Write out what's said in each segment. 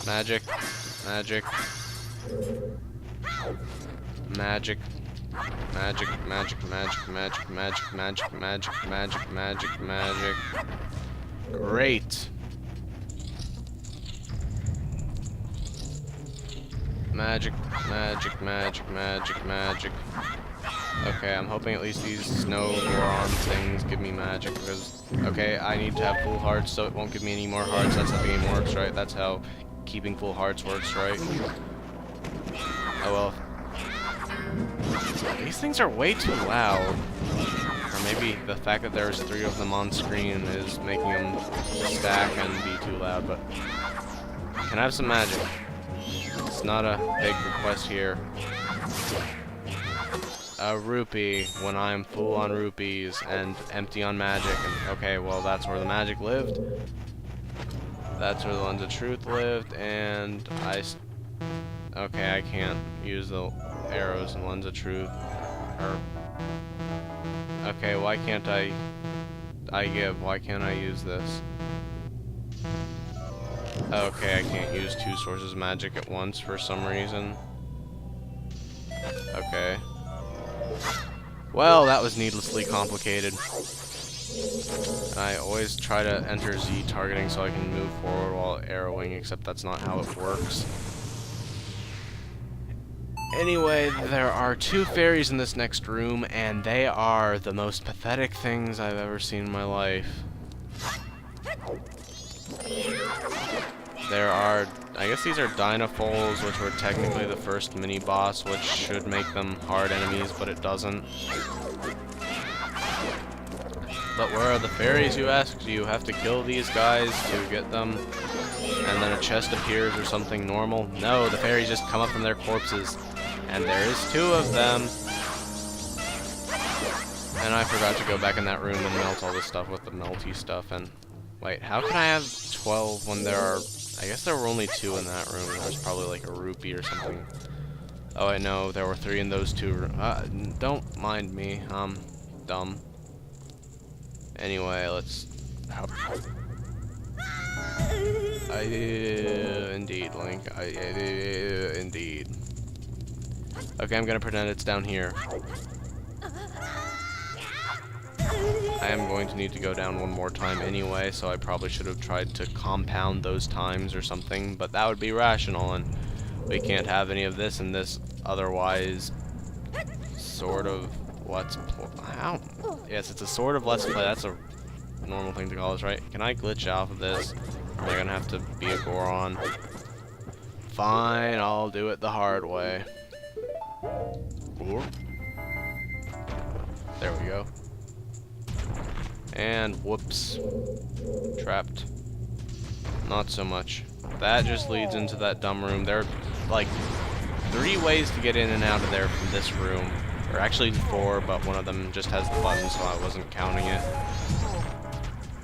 Magic. Magic. Magic. Magic, magic, magic, magic, magic, magic, magic, magic, magic, magic. Great. Magic, magic, magic, magic, magic. Okay, I'm hoping at least these snow boron things give me magic, because, okay, I need to have full hearts so it won't give me any more hearts. That's how the game works, right? That's how keeping full hearts works, right? Oh well. These things are way too loud. Or maybe the fact that there's 3 of them on screen is making them stack and be too loud, but... Can I have some magic? It's not a big request here. A rupee when I'm full on rupees and empty on magic. And, okay, well that's where the magic lived. That's where the lens of truth lived, and okay, I can't use the arrows and lens of truth. Or okay, why can't why can't I use this? Okay, I can't use 2 sources of magic at once for some reason. Okay. Well, that was needlessly complicated. I always try to enter Z targeting so I can move forward while arrowing, except that's not how it works. Anyway, there are 2 fairies in this next room, and they are the most pathetic things I've ever seen in my life. There are, I guess these are Dynafoals, which were technically the first mini-boss, which should make them hard enemies, but it doesn't. But where are the fairies, you ask? Do you have to kill these guys to get them? And then a chest appears or something normal? No, the fairies just come up from their corpses. And there is 2 of them. And I forgot to go back in that room and melt all this stuff with the melty stuff. And wait, how can I have 12 when there are... I guess there were only 2 in that room. There's probably like a rupee or something. Oh, I know, there were 3 in those 2 rooms. Don't mind me. I'm dumb. Anyway, let's... Indeed, Link. Indeed. Okay, I'm gonna pretend it's down here. I am going to need to go down one more time anyway, so I probably should have tried to compound those times or something, but that would be rational, and we can't have any of this and this otherwise sort of how? Yes, it's a sort of let's play. That's a normal thing to call this, right? Can I glitch off of this? Or am I gonna have to be a Goron? Fine, I'll do it the hard way. There we go. And whoops. Trapped. Not so much. That just leads into that dumb room. There are like 3 ways to get in and out of there from this room. Or actually 4, but one of them just has the button, so I wasn't counting it.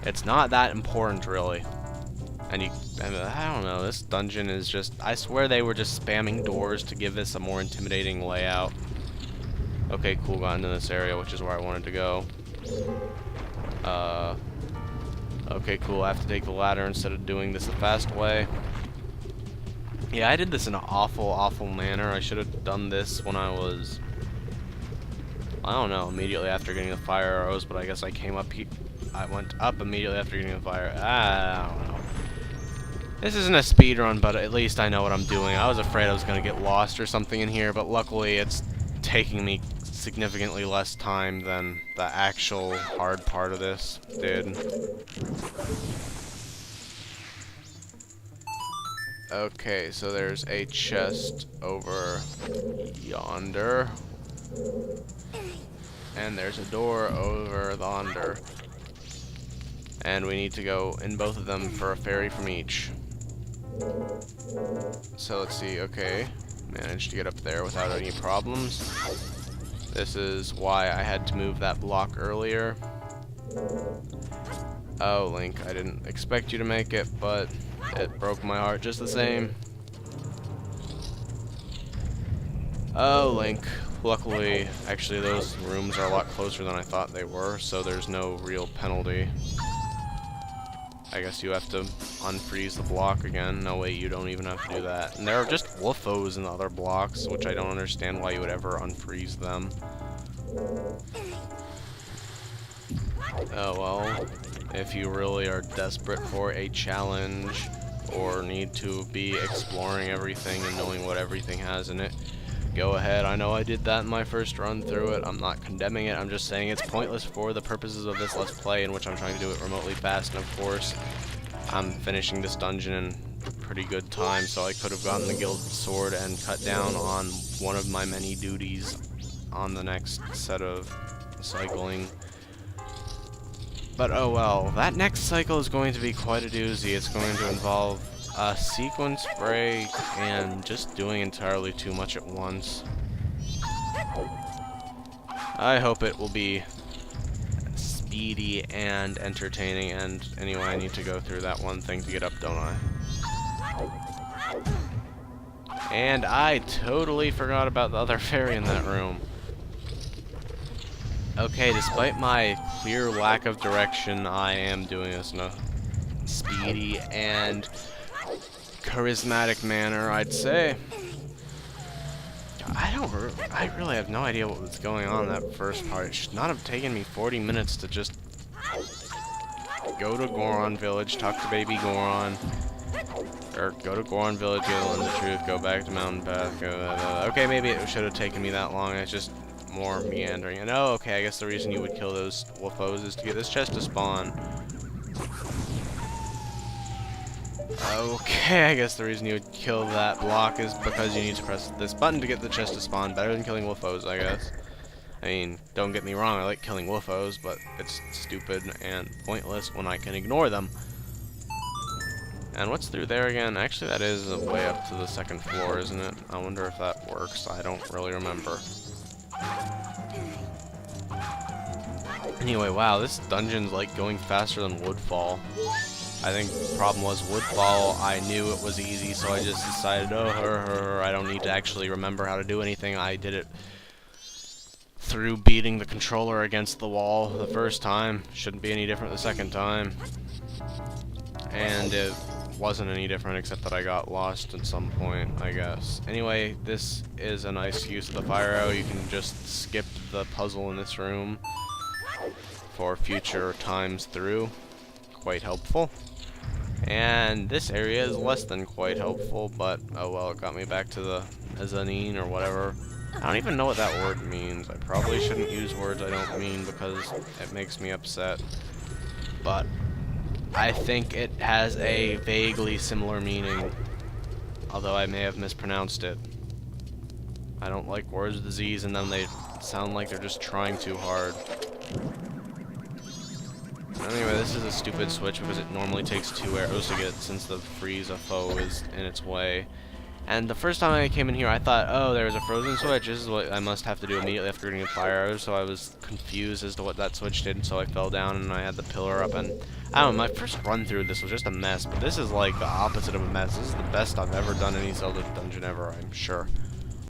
It's not that important, really. And I don't know, this dungeon is just... I swear they were just spamming doors to give this a more intimidating layout. Okay, cool, got into this area, which is where I wanted to go. Okay, cool, I have to take the ladder instead of doing this the fast way. Yeah, I did this in an awful, awful manner. I should have done this when I was... I don't know, immediately after getting the fire arrows, but I guess I came up I went up immediately after getting the fire... I don't know. This isn't a speed run, but at least I know what I'm doing. I was afraid I was going to get lost or something in here, but luckily it's taking me significantly less time than the actual hard part of this did. Okay, so there's a chest over yonder. And there's a door over yonder. And we need to go in both of them for a fairy from each. So let's see, okay. Managed to get up there without any problems. This is why I had to move that block earlier. Oh, Link, I didn't expect you to make it, but it broke my heart just the same. Oh, Link. Luckily, actually those rooms are a lot closer than I thought they were, so there's no real penalty. I guess you have to unfreeze the block again. No, wait, you don't even have to do that. And there are just woofos in the other blocks, which I don't understand why you would ever unfreeze them. Oh well, if you really are desperate for a challenge or need to be exploring everything and knowing what everything has in it, go ahead. I know I did that in my first run through it. I'm not condemning it. I'm just saying it's pointless for the purposes of this Let's Play, in which I'm trying to do it remotely fast. And of course, I'm finishing this dungeon in pretty good time, so I could have gotten the Guild Sword and cut down on one of my many duties on the next set of cycling. But oh well, that next cycle is going to be quite a doozy. It's going to involve a sequence break and just doing entirely too much at once. I hope it will be speedy and entertaining, and anyway, I need to go through that one thing to get up, don't I? And I totally forgot about the other fairy in that room. Okay, despite my clear lack of direction, I am doing this in a speedy and charismatic manner, I'd say. I really have no idea what was going on in that first part. It should not have taken me 40 minutes to just go to Goron Village, talk to baby Goron, or go to Goron Village, learn the truth, go back to Mountain Path, okay, maybe it should have taken me that long. It's just more meandering. And oh, okay, I guess the reason you would kill those woofos is to get this chest to spawn. Okay, I guess the reason you would kill that block is because you need to press this button to get the chest to spawn. Better than killing woofos, I guess. I mean, don't get me wrong, I like killing woofos, but it's stupid and pointless when I can ignore them. And what's through there again? Actually, that is a way up to the second floor, isn't it? I wonder if that works. I don't really remember. Anyway, wow, this dungeon's like going faster than Woodfall. I think the problem was Woodfall, I knew it was easy, so I just decided, oh, I don't need to actually remember how to do anything. I did it through beating the controller against the wall the first time. Shouldn't be any different the second time. And it wasn't any different except that I got lost at some point, I guess. Anyway, this is a nice use of the fire arrow. You can just skip the puzzle in this room for future times through. Quite helpful. And this area is less than quite helpful, but oh well, it got me back to the mezzanine or whatever. I don't even know what that word means. I probably shouldn't use words I don't mean because it makes me upset. But I think it has a vaguely similar meaning, although I may have mispronounced it. I don't like words with Z's and then they sound like they're just trying too hard. Anyway, this is a stupid switch because it normally takes 2 arrows to get, since the freeze of foe is in its way. And the first time I came in here, I thought, oh, there's a frozen switch. This is what I must have to do immediately after getting a fire arrow. So I was confused as to what that switch did, so I fell down and I had the pillar up. And I don't know, my first run through this was just a mess, but this is like the opposite of a mess. This is the best I've ever done any Zelda dungeon ever, I'm sure.